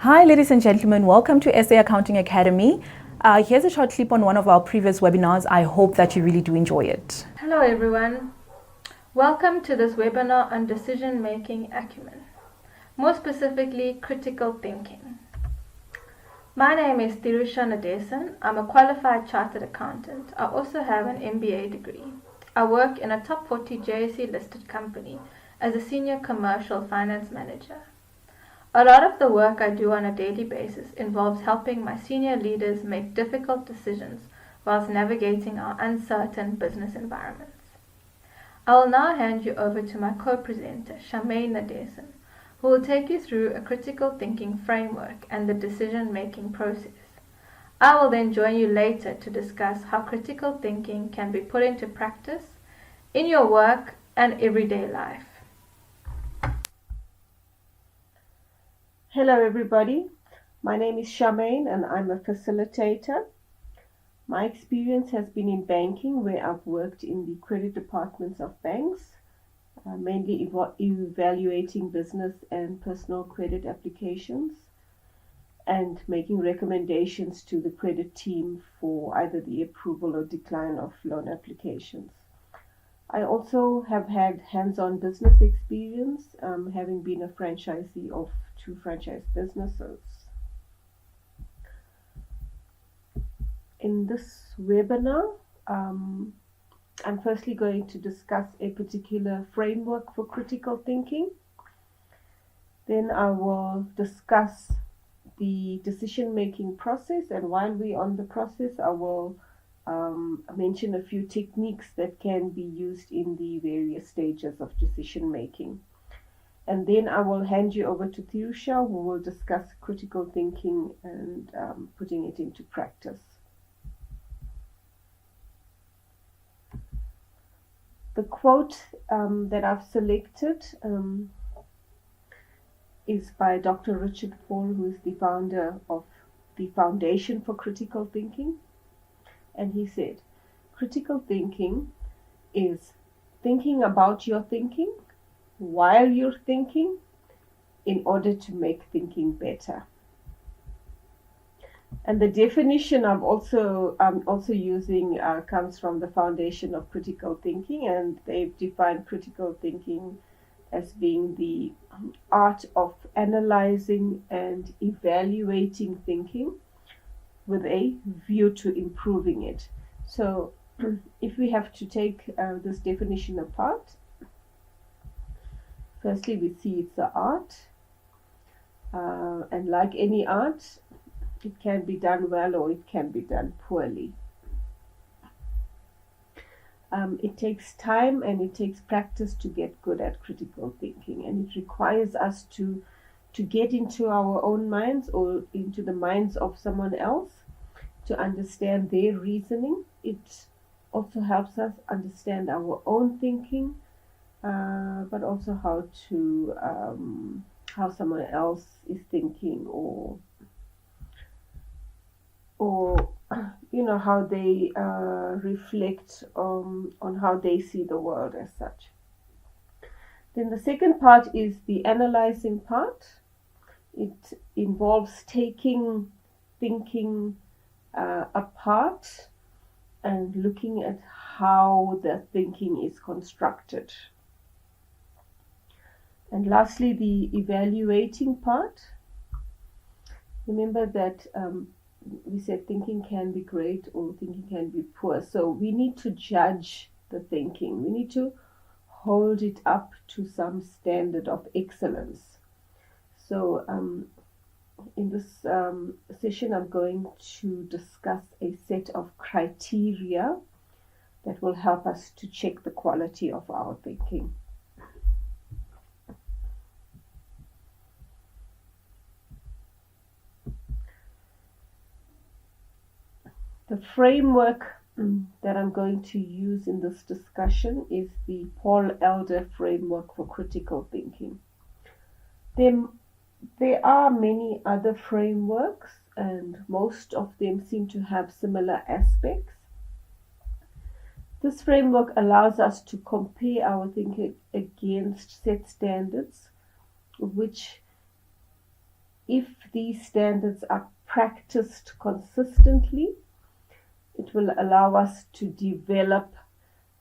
Hi, ladies and gentlemen. Welcome to SA Accounting Academy. Here's a short clip on one of our previous webinars. I hope that you really do enjoy it. Hello, everyone. Welcome to this webinar on decision-making acumen, more specifically, critical thinking. My name is Thirusha Nadasan. I'm a qualified chartered accountant. I also have an MBA degree. I work in a top 40 JSE listed company as a senior commercial finance manager. A lot of the work I do on a daily basis involves helping my senior leaders make difficult decisions whilst navigating our uncertain business environments. I will now hand you over to my co-presenter, Charmaine Nadasan, who will take you through a critical thinking framework and the decision-making process. I will then join you later to discuss how critical thinking can be put into practice in your work and everyday life. Hello everybody, my name is Charmaine and I'm a facilitator. My experience has been in banking, where I've worked in the credit departments of banks, mainly evaluating business and personal credit applications and making recommendations to the credit team for either the approval or decline of loan applications. I also have had hands-on business experience, having been a franchisee of 2 franchise businesses. In this webinar, I'm firstly going to discuss a particular framework for critical thinking. Then I will discuss the decision-making process, and while we're on the process, I will mention a few techniques that can be used in the various stages of decision-making. And then I will hand you over to Thirusha, who will discuss critical thinking and putting it into practice. The quote that I've selected is by Dr. Richard Paul, who is the founder of the Foundation for Critical Thinking. And he said, critical thinking is thinking about your thinking while you're thinking in order to make thinking better. And the definition I'm also using comes from the Foundation of Critical Thinking, and they've defined critical thinking as being the art of analyzing and evaluating thinking with a view to improving it. So if we have to take this definition apart, firstly we see it's an art, and like any art, it can be done well or it can be done poorly. It takes time and it takes practice to get good at critical thinking, and it requires us to get into our own minds or into the minds of someone else to understand their reasoning. It also helps us understand our own thinking, but also how someone else is thinking, or how they reflect on how they see the world as such. Then the second part is the analyzing part. It involves taking thinking apart and looking at how the thinking is constructed. And lastly, the evaluating part. Remember that we said thinking can be great or thinking can be poor. So we need to judge the thinking. We need to hold it up to some standard of excellence. So in this session, I'm going to discuss a set of criteria that will help us to check the quality of our thinking. The framework that I'm going to use in this discussion is the Paul Elder framework for critical thinking. There are many other frameworks, and most of them seem to have similar aspects. This framework allows us to compare our thinking against set standards, which if these standards are practiced consistently, it will allow us to develop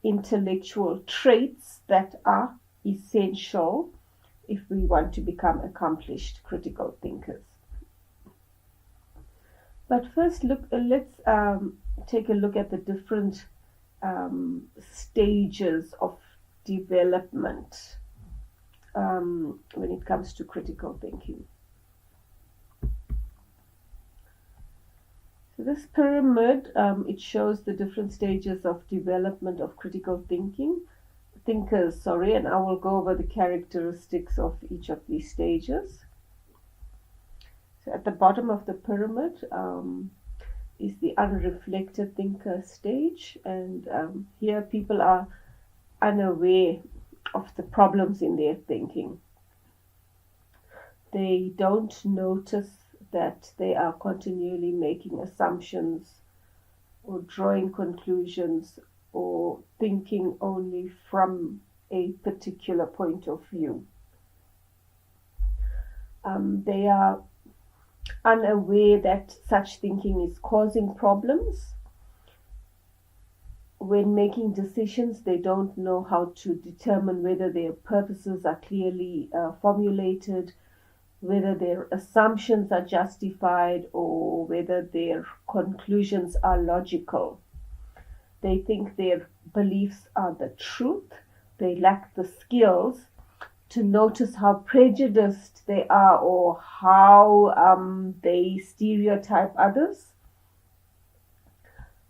intellectual traits that are essential if we want to become accomplished critical thinkers. But first, let's take a look at the different stages of development when it comes to critical thinking. So this pyramid, it shows the different stages of development of critical thinkers, and I will go over the characteristics of each of these stages. So at the bottom of the pyramid is the unreflected thinker stage, and here people are unaware of the problems in their thinking. They don't notice that they are continually making assumptions or drawing conclusions or thinking only from a particular point of view. They are unaware that such thinking is causing problems. When making decisions, they don't know how to determine whether their purposes are clearly formulated, whether their assumptions are justified, or whether their conclusions are logical. They think their beliefs are the truth. They lack the skills to notice how prejudiced they are or how they stereotype others.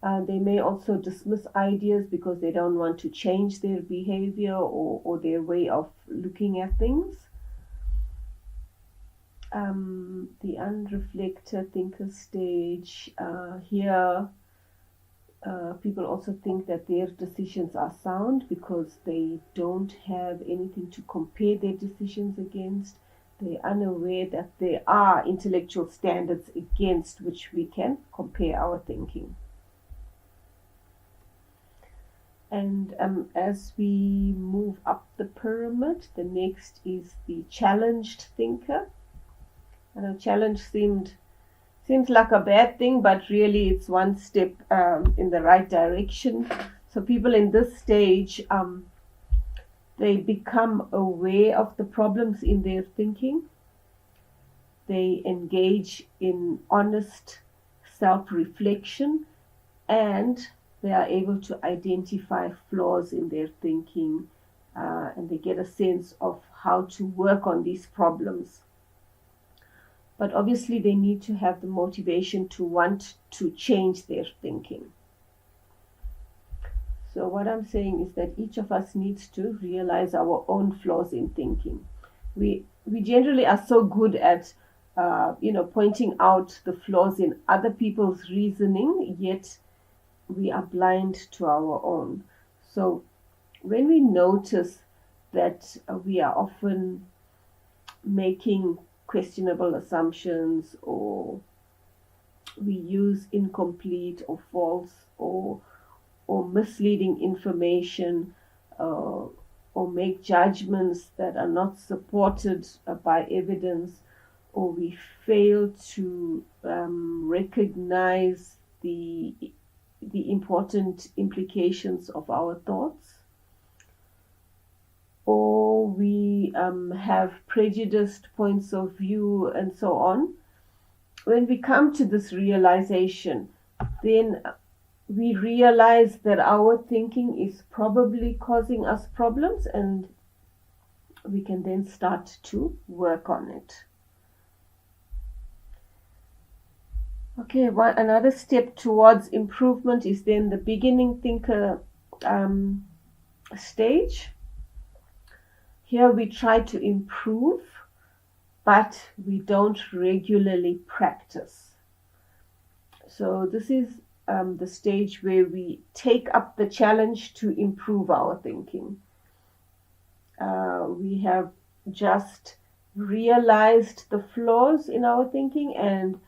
They may also dismiss ideas because they don't want to change their behavior or their way of looking at things. The unreflected thinker stage, here people also think that their decisions are sound because they don't have anything to compare their decisions against. They're unaware that there are intellectual standards against which we can compare our thinking. And as we move up the pyramid, the next is the challenged thinker. I know challenge seems like a bad thing, but really it's one step in the right direction. So people in this stage, they become aware of the problems in their thinking. They engage in honest self-reflection, and they are able to identify flaws in their thinking, and they get a sense of how to work on these problems. But obviously they need to have the motivation to want to change their thinking. So what I'm saying is that each of us needs to realize our own flaws in thinking. We generally are so good at pointing out the flaws in other people's reasoning, yet we are blind to our own. So when we notice that we are often making questionable assumptions, or we use incomplete or false or misleading information, or make judgments that are not supported by evidence, or we fail to recognize the important implications of our thoughts, or we have prejudiced points of view and so on. When we come to this realization, then we realize that our thinking is probably causing us problems, and we can then start to work on it. Okay, another step towards improvement is then the beginning thinker stage. Here we try to improve, but we don't regularly practice. So this is the stage where we take up the challenge to improve our thinking. We have just realized the flaws in our thinking, and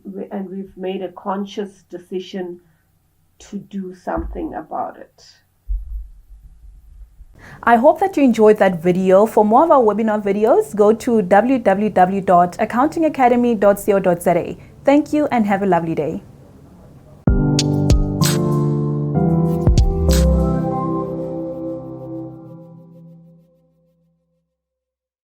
we've made a conscious decision to do something about it. I hope that you enjoyed that video. For more of our webinar videos, go to www.accountingacademy.co.za. Thank you and have a lovely day.